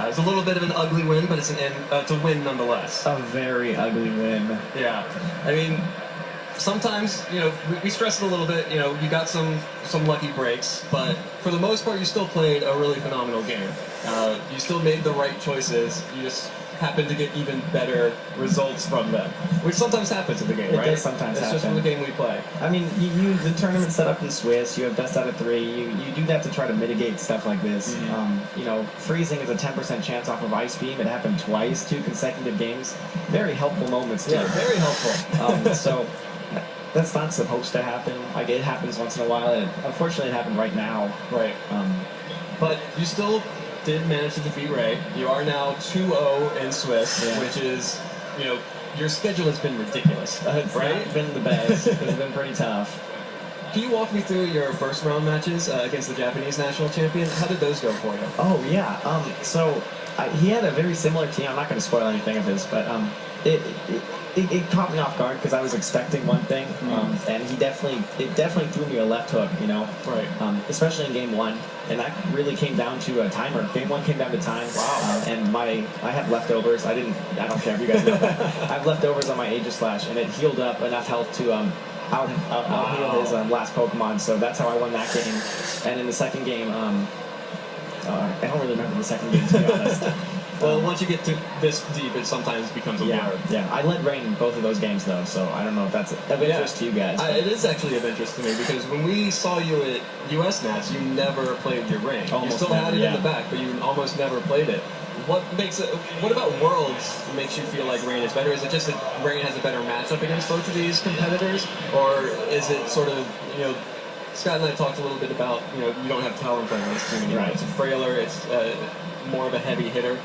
It's a little bit of an ugly win, but it's it's a win nonetheless. A very ugly win. Yeah, I mean, sometimes we stress it a little bit. You got some lucky breaks, but for the most part, you still played a really phenomenal game. You still made the right choices. You just happen to get even better results from them, which sometimes happens in the game, right? It does sometimes happen. It's just from the game we play. I mean, the tournament set up in Swiss, you have best out of 3, you do have to try to mitigate stuff like this. Freezing is a 10% chance off of Ice Beam. It happened twice, 2 consecutive games. Very helpful moments, too. Yeah, very helpful. So that's not supposed to happen. Like, it happens once in a while, and unfortunately it happened right now. Right. But you still did manage to defeat Ray. You are now 2-0 in Swiss, which is, your schedule has been ridiculous, It's right? not been the best. It's been pretty tough. Can you walk me through your first round matches against the Japanese national champion? How did those go for you? Oh, yeah. He had a very similar team. I'm not going to spoil anything of his, but it caught me off guard because I was expecting one thing, and it definitely threw me a left hook, Right. Especially in game 1, and that really came down to a timer. Game 1 came down to time. Wow. And I have leftovers. I don't care if you guys know that. I have leftovers on my Aegislash, and it healed up enough health to out heal his last Pokemon. So that's how I won that game. And in the second game, I don't really remember the second game, to be honest. Well, once you get to this deep, it sometimes becomes a blur. Yeah. I led Rain in both of those games, though, so I don't know if that's of interest to you guys. It is actually of interest to me, because when we saw you at US Nats, you never played your Rain. You still had it in the back, but you almost never played it. What about Worlds makes you feel like Rain is better? Is it just that Rain has a better matchup against both of these competitors? Or is it sort of, Scott and I talked a little bit about, you don't have talent on this team anymore. Right. It's frailer, it's more of a heavy hitter.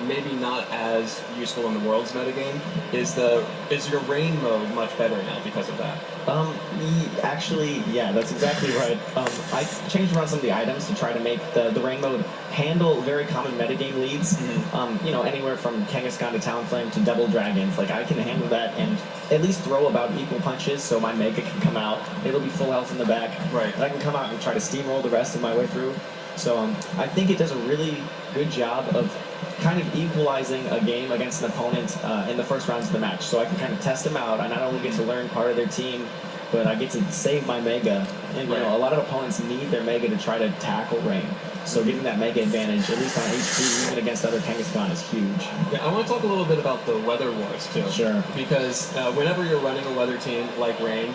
Maybe not as useful in the Worlds metagame. Is your Rain mode much better now because of that? Actually, yeah, that's exactly right. I changed around some of the items to try to make the Rain mode handle very common metagame leads. Anywhere from Kangaskhan to Talonflame to Double Dragons. Like, I can handle that and at least throw about equal punches, so my Mega can come out. It'll be full health in the back. Right. And I can come out and try to steamroll the rest of my way through. So I think it does a really good job of kind of equalizing a game against an opponent in the first rounds of the match. So I can kind of test them out. I not only get to learn part of their team, but I get to save my Mega. And a lot of opponents need their Mega to try to tackle Rain. So getting that Mega advantage, at least on HP, even against other Kangaskhan, is huge. Yeah, I want to talk a little bit about the Weather Wars, too. Sure. Because whenever you're running a weather team like Rain,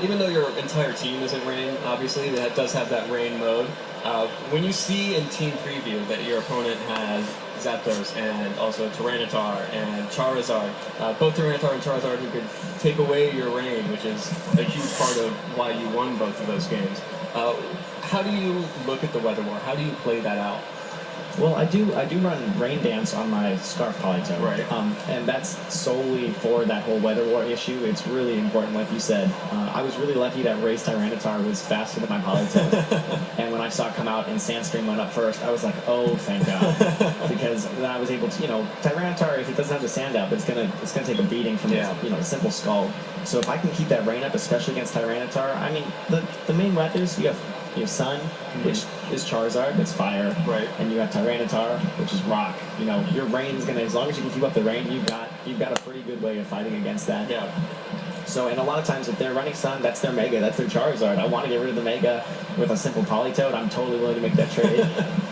even though your entire team isn't Rain, obviously, that does have that Rain mode, when you see in Team Preview that your opponent has Zapdos and also Tyranitar and Charizard, both Tyranitar and Charizard who could take away your Rain, which is a huge part of why you won both of those games. How do you look at the Weather War? How do you play that out? Well, I do run Rain Dance on my Scarf Polytoad. Right. And that's solely for that whole Weather War issue. It's really important, like you said. I was really lucky that Ray's Tyranitar was faster than my Polytoad. And when I saw it come out and Sandstream went up first, I was like, oh, thank God. Because then I was able to, Tyranitar, if it doesn't have the Sand Up, it's gonna take a beating from a simple Skull. So if I can keep that Rain up, especially against Tyranitar, I mean, the main weathers, you have Sun, which is Charizard, that's fire. Right. And you have Tyranitar, which is Rock. Your Rain's gonna, as long as you can keep up the Rain, you've got a pretty good way of fighting against that. Yeah. So, and a lot of times if they're running Sun, that's their Mega, that's their Charizard. I want to get rid of the Mega with a simple Polytoad. I'm totally willing to make that trade.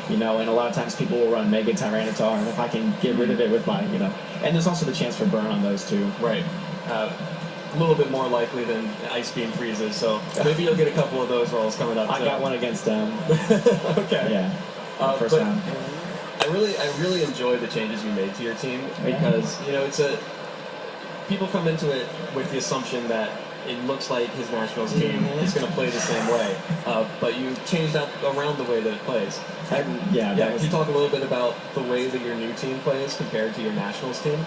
And a lot of times people will run Mega Tyranitar, and if I can get rid of it with my, and there's also the chance for burn on those too. Right. A little bit more likely than Ice Beam freezes, so maybe you'll get a couple of those rolls coming up. I got one against them. Okay. Yeah. First round. I really enjoy the changes you made to your team because people come into it with the assumption that it looks like his Nationals team is going to play the same way, but you changed that around the way that it plays. Can you talk a little bit about the way that your new team plays compared to your Nationals team?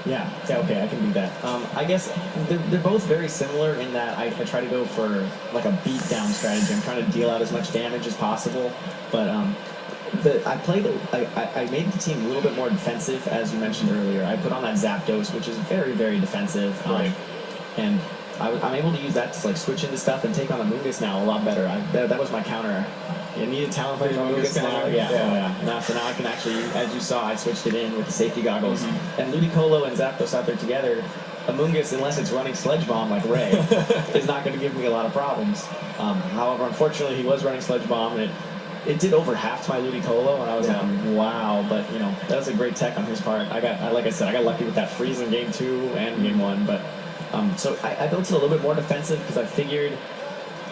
Yeah, okay, I can do that. I guess they're both very similar in that I try to go for like a beatdown strategy. I'm trying to deal out as much damage as possible, but I made the team a little bit more defensive, as you mentioned earlier. I put on that Zapdos, which is very, very defensive. Right. And I'm able to use that to like switch into stuff and take on Amoonguss now a lot better. That was my counter. You needed talent like Amoonguss now. Yeah. Oh, yeah. Now, so now I can actually, as you saw, I switched it in with the safety goggles. And Ludicolo and Zapdos out there together, Amoonguss, unless it's running Sledge Bomb like Ray, is not going to give me a lot of problems. However, unfortunately, he was running Sledge Bomb, and it did over half to my Ludicolo, and I was like, wow. But, you know, that was a great tech on his part. Like I said, I got lucky with that freeze in Game 2 and Game 1. But so I built it a little bit more defensive because I figured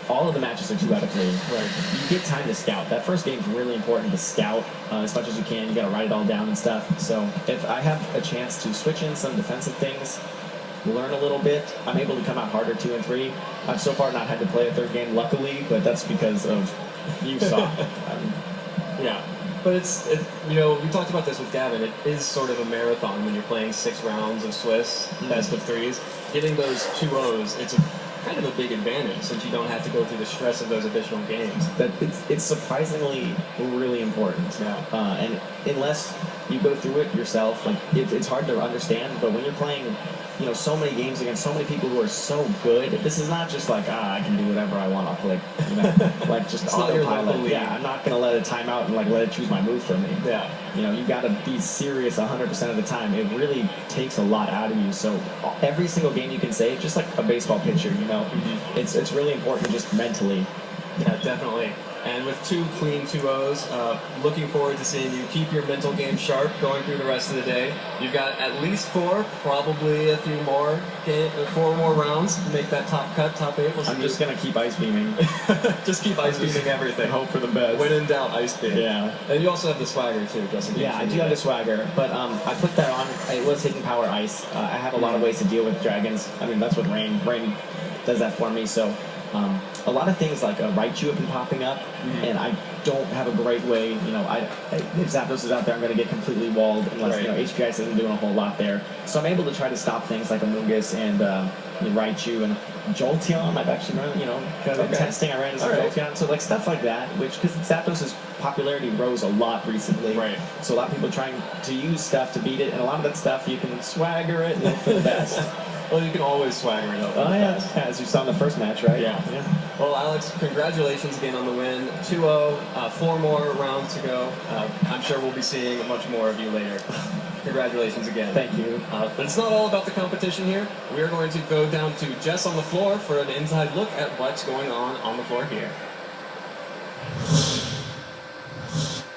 all of the matches are 2 out of 3. Right. You get time to scout. That first game is really important to scout as much as you can. You got to write it all down and stuff. So if I have a chance to switch in some defensive things, learn a little bit, I'm able to come out harder 2 and 3. I've so far not had to play a 3rd game, luckily, but that's because of you saw. Yeah. But it's you know, we talked about this with Gavin. It is sort of a marathon when you're playing 6 rounds of Swiss, best of 3s. Getting those 2-0s, it's kind of a big advantage since you don't have to go through the stress of those additional games. That it's surprisingly really important. Yeah. And unless you go through it yourself, like it's hard to understand. But when you're playing, you know, so many games against so many people who are so good, this is not just like I can do whatever I want. I'll click, you know, like just autopilot. Yeah, I'm not gonna let it time out and like let it choose my move for me. Yeah. You know, you got to be serious 100% of the time. It really takes a lot out of you. So every single game you can save, just like a baseball pitcher, you know, it's really important just mentally. Yeah, definitely. And with 2 clean 2-0s, looking forward to seeing you keep your mental game sharp going through the rest of the day. You've got at least 4, probably a few more, 4 more rounds to make that top cut, top 8. I'm just going to keep ice beaming. Just keep ice beaming everything. Hope for the best. When in doubt, ice beam. Yeah. And you also have the swagger too, just in case. Yeah, I do have the swagger, but I put that on. It was taking power ice. I have a lot of ways to deal with dragons. I mean, that's what Rain does that for me, so... a lot of things like Raichu have been popping up, and I don't have a great way. You know, if Zapdos is out there, I'm going to get completely walled unless you know HP Ice isn't doing a whole lot there. So I'm able to try to stop things like Amoonguss and Raichu and Jolteon. I've actually run, you know, because of testing, I ran into Jolteon. So like stuff like that, which because Zapdos' popularity rose a lot recently. Right. So a lot of people are trying to use stuff to beat it, and a lot of that stuff you can swagger it and hope for the best. Well, you can always swagger it up. Oh, yeah, as you saw in the first match, right? Yeah. Well, Alex, congratulations again on the win. 2-0, 4 more rounds to go. I'm sure we'll be seeing much more of you later. Congratulations again. Thank you. But it's not all about the competition here. We're going to go down to Jess on the floor for an inside look at what's going on the floor here.